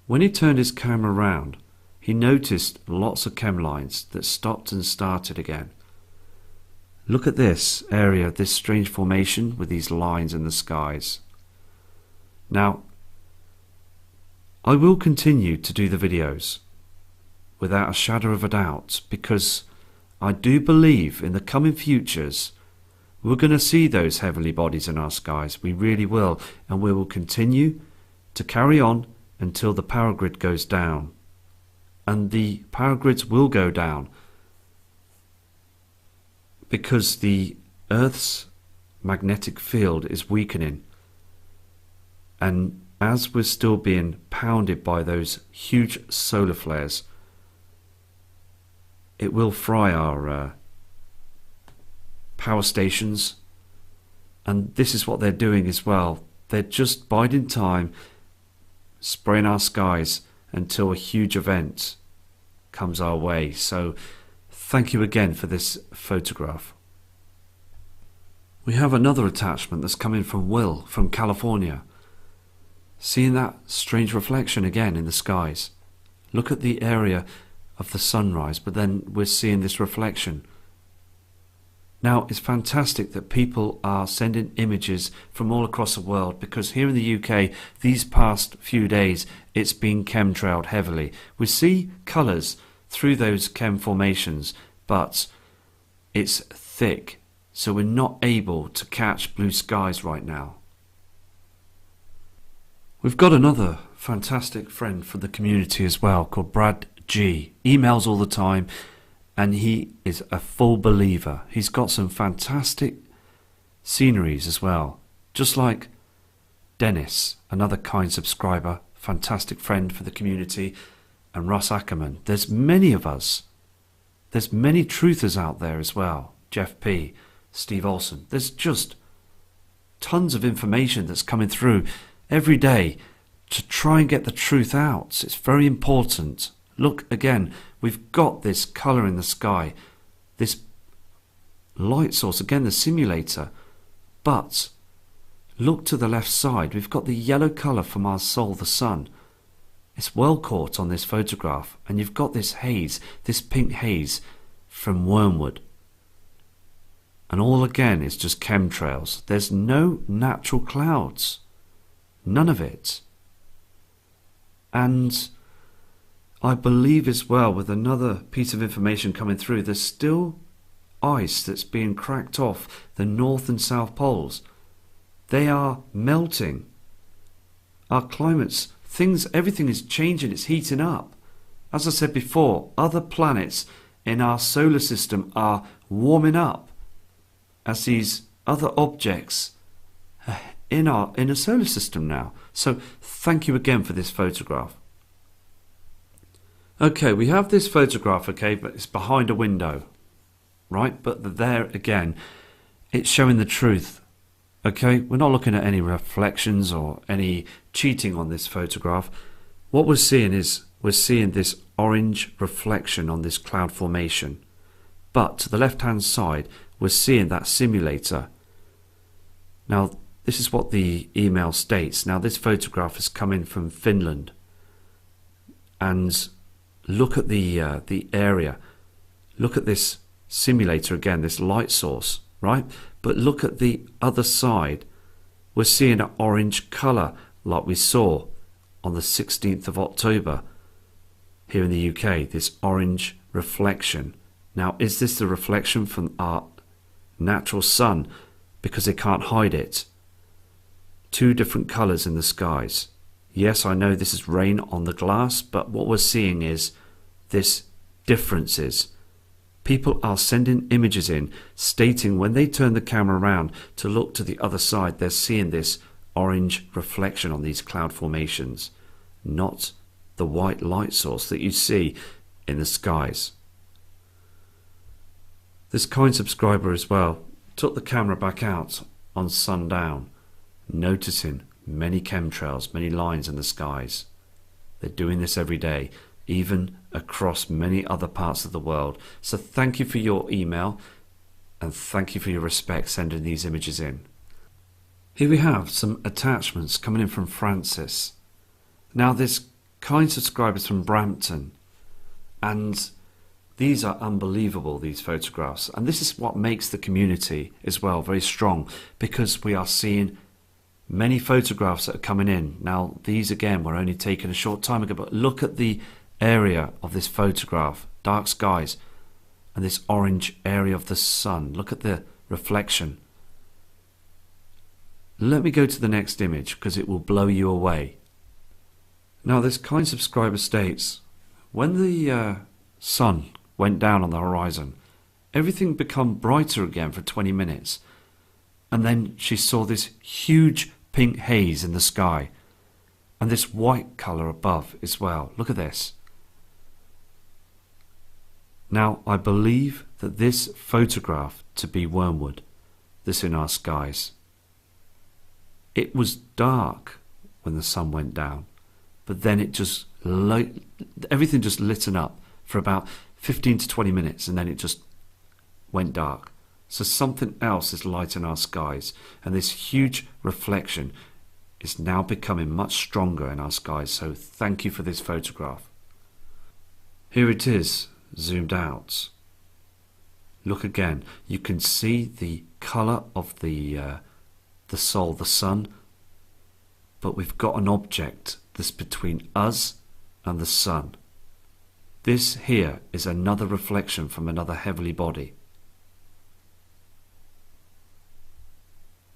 When he turned his camera around, he noticed lots of chem lines that stopped and started again. Look at this area, this strange formation with these lines in the skies. Now, I will continue to do the videos without a shadow of a doubt, because I do believe in the coming futures we're going to see those heavenly bodies in our skies. We really will, and we will continue to carry on until the power grid goes down. And the power grids will go down because the Earth's magnetic field is weakening, and as we're still being pounded by those huge solar flares, it will fry our power stations. And this is what they're doing as well. They're just biding time, spraying our skies until a huge event comes our way. So thank you again for this photograph. We have another attachment that's coming from Will from California. Seeing that strange reflection again in the skies. Look at the area of the sunrise, but then we're seeing this reflection. Now, it's fantastic that people are sending images from all across the world, because here in the UK, these past few days, it's been chemtrailed heavily. We see colours through those chem formations, but it's thick, so we're not able to catch blue skies right now. We've got another fantastic friend from the community as well, called Brad G. Emails all the time, and he is a full believer. He's got some fantastic sceneries as well, just like Dennis, another kind subscriber, fantastic friend for the community, and Russ Ackerman. There's many of us. There's many truthers out there as well. Jeff P, Steve Olson. There's just tons of information that's coming through every day to try and get the truth out. It's very important. Look again, we've got this colour in the sky, this light source, again the simulator, but look to the left side, we've got the yellow colour from our soul, the sun. It's well caught on this photograph, and you've got this haze, this pink haze from wormwood. And all again is just chemtrails. There's no natural clouds, none of it. And I believe as well, with another piece of information coming through, there's still ice that's being cracked off the north and south poles. They are melting. Our climates, everything is changing, it's heating up. As I said before, other planets in our solar system are warming up as these other objects in a solar system now. So thank you again for this photograph. Okay, we have this photograph, okay, but it's behind a window, right? But there again, it's showing the truth, okay? We're not looking at any reflections or any cheating on this photograph. What we're seeing is, we're seeing this orange reflection on this cloud formation. But to the left-hand side, we're seeing that simulator. Now, this is what the email states. Now, this photograph is coming from Finland. And look at the area. Look at this simulator again, this light source, right? But look at the other side. We're seeing an orange colour like we saw on the 16th of October here in the UK, this orange reflection. Now, is this the reflection from our natural sun? Because they can't hide it. Two different colours in the skies. Yes, I know this is rain on the glass, but what we're seeing is this differences. People are sending images in stating when they turn the camera around to look to the other side, they're seeing this orange reflection on these cloud formations, not the white light source that you see in the skies. This kind subscriber as well took the camera back out on sundown, noticing many chemtrails, many lines in the skies. They're doing this every day, even across many other parts of the world. So thank you for your email, and thank you for your respect sending these images in. Here we have some attachments coming in from Francis. Now, this kind subscriber is from Brampton, and these are unbelievable, these photographs. And this is what makes the community as well very strong, because we are seeing many photographs that are coming in. Now, these again were only taken a short time ago, but look at the area of this photograph, dark skies, and this orange area of the sun. Look at the reflection. Let me go to the next image because it will blow you away. Now, this kind subscriber states, when the sun went down on the horizon, everything became brighter again for 20 minutes. And then she saw this huge pink haze in the sky and this white colour above as well. Look at this. Now, I believe that this photograph to be wormwood, this in our skies. It was dark when the sun went down, but then it just everything just lit up for about 15 to 20 minutes, and then it just went dark. So something else is lighting our skies, and this huge reflection is now becoming much stronger in our skies. So thank you for this photograph. Here it is, zoomed out. Look again. You can see the colour of the soul, the sun, but we've got an object that's between us and the sun. This here is another reflection from another heavenly body.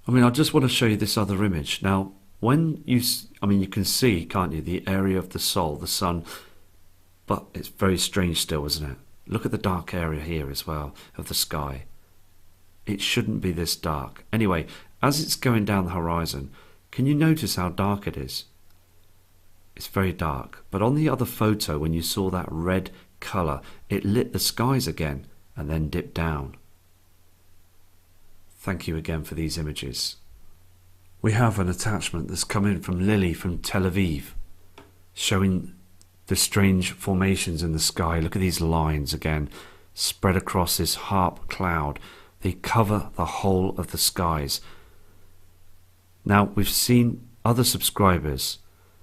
I just want to show you this other image. Now, when you can see, can't you, the area of the soul, the sun, but it's very strange still, isn't it? Look at the dark area here as well of the sky. It shouldn't be this dark. Anyway, as it's going down the horizon, can you notice how dark it is? It's very dark. But on the other photo, when you saw that red colour, it lit the skies again and then dipped down. Thank you again for these images. We have an attachment that's come in from Lily from Tel Aviv, showing the strange formations in the sky. Look at these lines again, spread across this harp cloud. They cover the whole of the skies. Now, we've seen other subscribers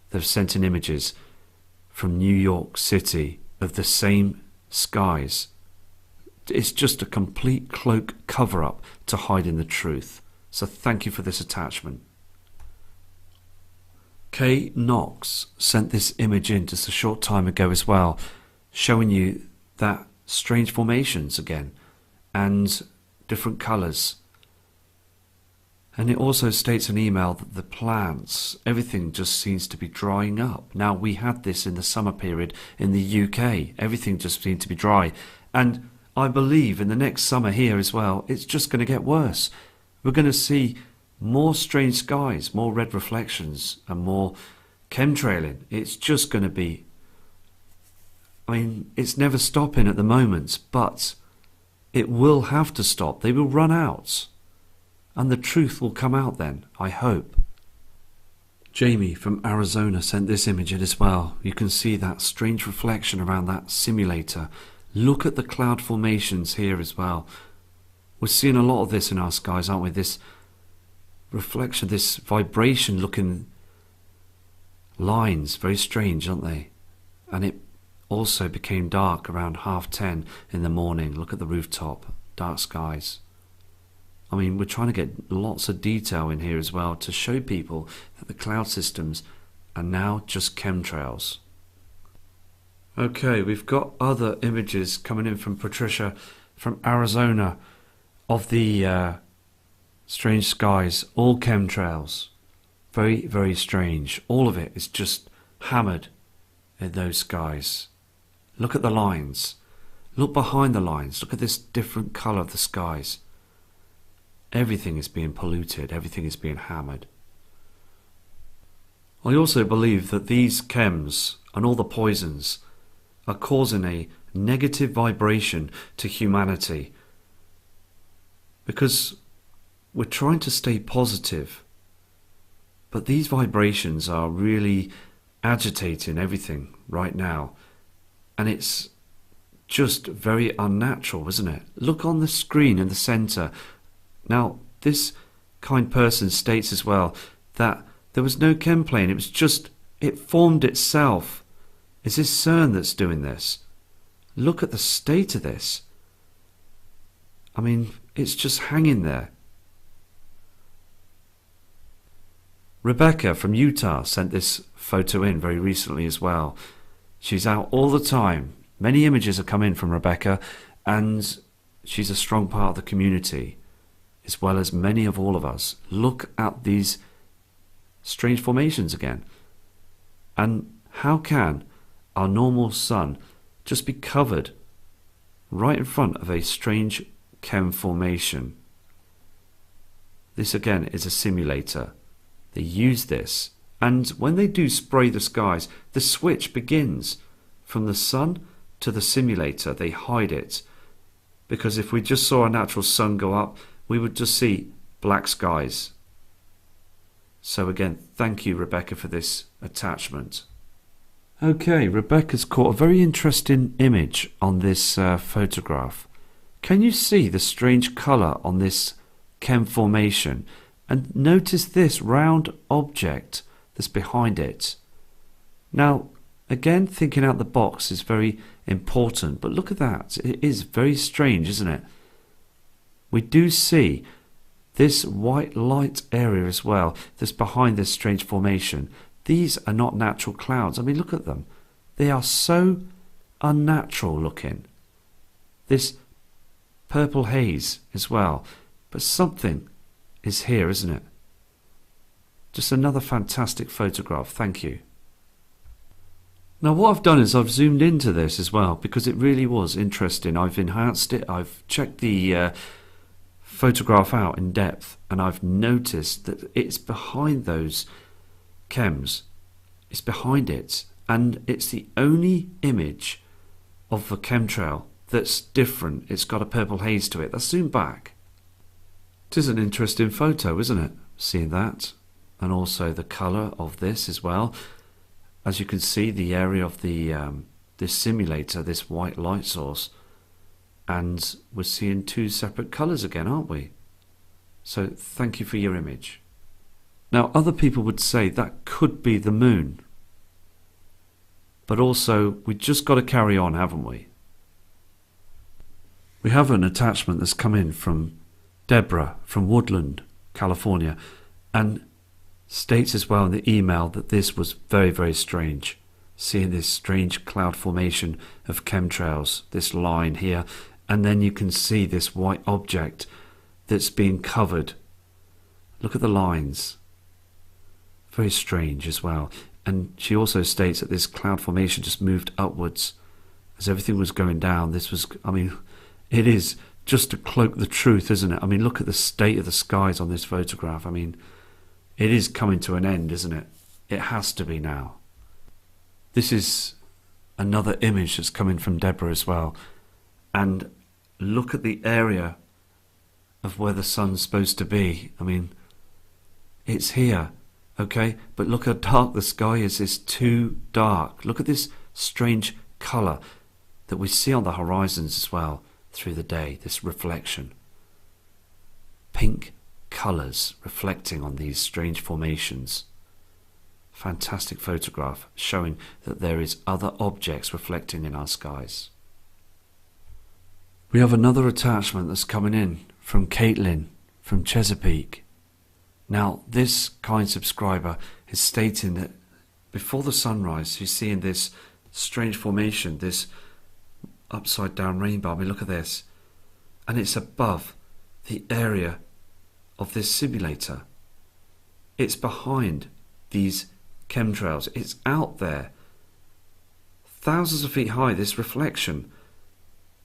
that have sent in images from New York City of the same skies. It's just a complete cloak cover-up to hide in the truth. So thank you for this attachment. Kay Knox sent this image in just a short time ago as well, showing you that strange formations again and different colours. And it also states in email that the plants, everything just seems to be drying up. Now, we had this in the summer period in the UK. Everything just seemed to be dry. And I believe in the next summer here as well, it's just going to get worse. We're going to see more strange skies, more red reflections and more chemtrailing. It's just going to be, it's never stopping at the moment, but it will have to stop. They will run out. And the truth will come out then, I hope. Jamie from Arizona sent this image in as well. You can see that strange reflection around that simulator. Look at the cloud formations here as well. We're seeing a lot of this in our skies, aren't we? This reflection, this vibration looking lines, very strange, aren't they? And it also became dark around 10:30 in the morning. Look at the rooftop, dark skies. We're trying to get lots of detail in here as well to show people that the cloud systems are now just chemtrails. Okay, we've got other images coming in from Patricia from Arizona of the strange skies, all chemtrails. Very, very strange. All of it is just hammered in those skies. Look at the lines. Look behind the lines. Look at this different colour of the skies. Everything is being polluted. Everything is being hammered. I also believe that these chems and all the poisons are causing a negative vibration to humanity, because we're trying to stay positive, but these vibrations are really agitating everything right now, and it's just very unnatural, isn't it? Look on the screen in the centre. Now, this kind person states as well that there was no chem plane, it formed itself. Is this CERN that's doing this? Look at the state of this. It's just hanging there. Rebecca from Utah sent this photo in very recently as well. She's out all the time. Many images have come in from Rebecca, and she's a strong part of the community, as well as many of all of us. Look at these strange formations again. And how can our normal sun just be covered right in front of a strange chem formation? This again is a simulator. They use this, and when they do spray the skies, the switch begins from the sun to the simulator. They hide it, because if we just saw a natural sun go up, we would just see black skies. So again, thank you, Rebecca, for this attachment. Okay, Rebecca's caught a very interesting image on this photograph. Can you see the strange colour on this chem formation? And notice this round object that's behind it. Now, again, thinking out the box is very important, but look at that. It is very strange, isn't it? We do see this white light area as well that's behind this strange formation. These are not natural clouds. I mean, look at them. They are so unnatural looking. This purple haze as well. But something is here, isn't it? Just another fantastic photograph. Thank you. Now what I've done is I've zoomed into this as well because it really was interesting. I've enhanced it. I've checked the photograph out in depth, and I've noticed that it's behind those chems. It's behind it, and it's the only image of the chemtrail that's different. It's got a purple haze to it. Let's zoom back. It is an interesting photo, isn't it? Seeing that, and also the colour of this as well. As you can see, the area of the this simulator, this white light source, and we're seeing two separate colours again, aren't we? So thank you for your image. Now other people would say that could be the moon, but also we just got to carry on, haven't we? We have an attachment that's come in from Deborah from Woodland, California, and states as well in the email that this was very, very strange. Seeing this strange cloud formation of chemtrails, this line here, and then you can see this white object that's being covered. Look at the lines. Very strange as well. And she also states that this cloud formation just moved upwards as everything was going down. This was, I mean, it is just to cloak the truth, isn't it? I mean, look at the state of the skies on this photograph. I mean, it is coming to an end, isn't it? It has to be now. This is another image that's coming from Deborah as well. And look at the area of where the sun's supposed to be. I mean, it's here, okay? But look how dark the sky is. It's too dark. Look at this strange colour that we see on the horizons as well through the day, this reflection. Pink colours reflecting on these strange formations. Fantastic photograph showing that there is other objects reflecting in our skies. We have another attachment that's coming in from Caitlin from Chesapeake. Now this kind subscriber is stating that before the sunrise she's seeing this strange formation, this upside down rainbow. I mean, look at this, and it's above the area of this simulator. It's behind these chemtrails. It's out there, thousands of feet high, this reflection.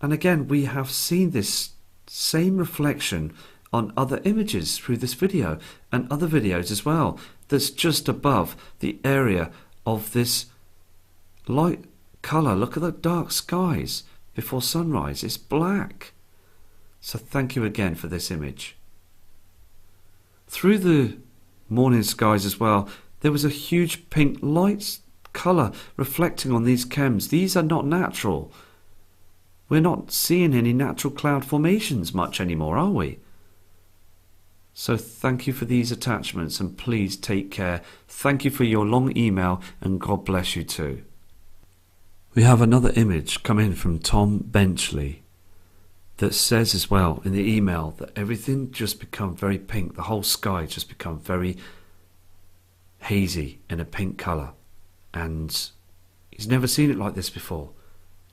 And again, we have seen this same reflection on other images through this video and other videos as well, that's just above the area of this light colour. Look at the dark skies before sunrise. It's black. So thank you again for this image. Through the morning skies as well, there was a huge pink light colour reflecting on these chems. These are not natural. We're not seeing any natural cloud formations much anymore, are we? So thank you for these attachments, and please take care. Thank you for your long email, and God bless you too. We have another image come in from Tom Benchley that says as well in the email that everything just become very pink. The whole sky just become very hazy in a pink colour, and he's never seen it like this before.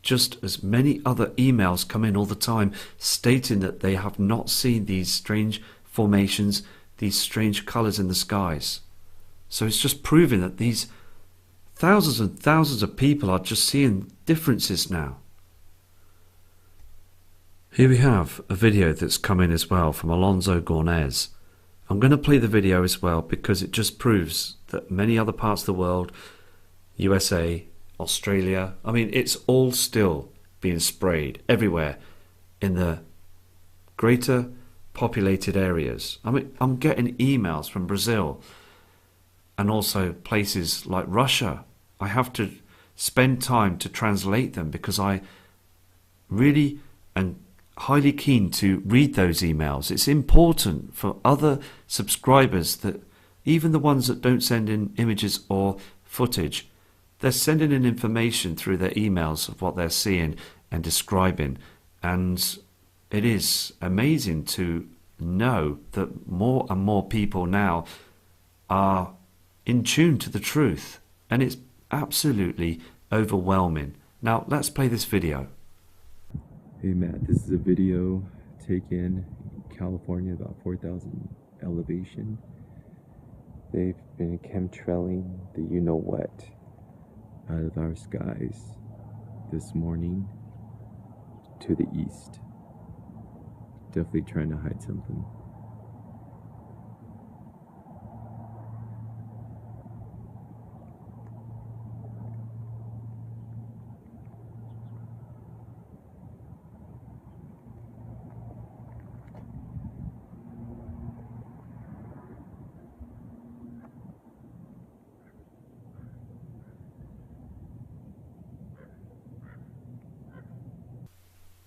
Just as many other emails come in all the time stating that they have not seen these strange formations, these strange colours in the skies. So it's just proving that these thousands and thousands of people are just seeing differences now. Here we have a video that's come in as well from Alonso Gornez. I'm going to play the video as well because it just proves that many other parts of the world, USA, Australia, I mean, it's all still being sprayed everywhere in the greater populated areas. I mean, I'm getting emails from Brazil and also places like Russia. I have to spend time to translate them because I really am highly keen to read those emails. It's important for other subscribers that even the ones that don't send in images or footage, they're sending in information through their emails of what they're seeing and describing. And it is amazing to know that more and more people now are in tune to the truth. And it's absolutely overwhelming. Now, let's play this video. Hey Matt, this is a video taken in California, about 4,000 elevation. They've been chemtrailing the you-know-what out of our skies this morning to the east. Definitely trying to hide something.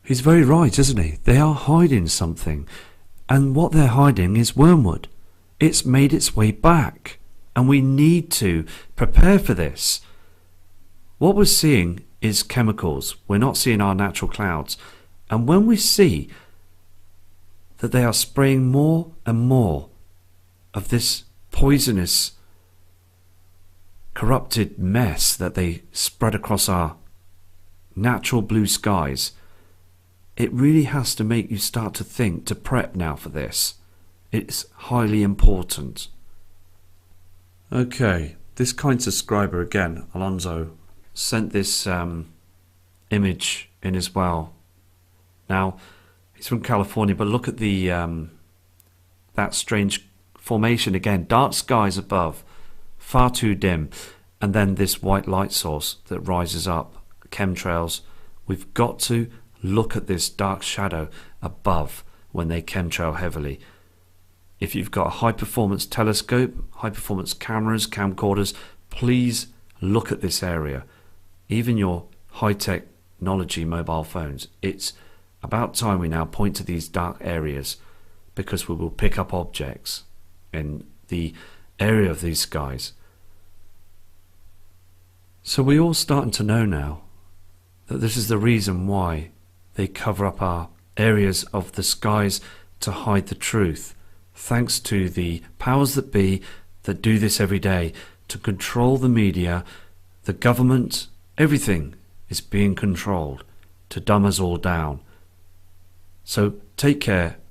He's very right, isn't he? They are hiding something. And what they're hiding is wormwood. It's made its way back. And we need to prepare for this. What we're seeing is chemicals. We're not seeing our natural clouds. And when we see that they are spraying more and more of this poisonous, corrupted mess that they spread across our natural blue skies, it really has to make you start to think, to prep now for this. It's highly important. Okay, this kind subscriber again, Alonso, sent this image in as well. Now, he's from California, but look at the that strange formation again. Dark skies above, far too dim, and then this white light source that rises up, chemtrails. We've got to look at this dark shadow above when they chemtrail heavily. If you've got a high performance telescope, high performance cameras, camcorders, please look at this area. Even your high technology mobile phones. It's about time we now point to these dark areas, because we will pick up objects in the area of these skies. So we're all starting to know now that this is the reason why they cover up our areas of the skies to hide the truth, thanks to the powers that be that do this every day to control the media, the government. Everything is being controlled to dumb us all down. So take care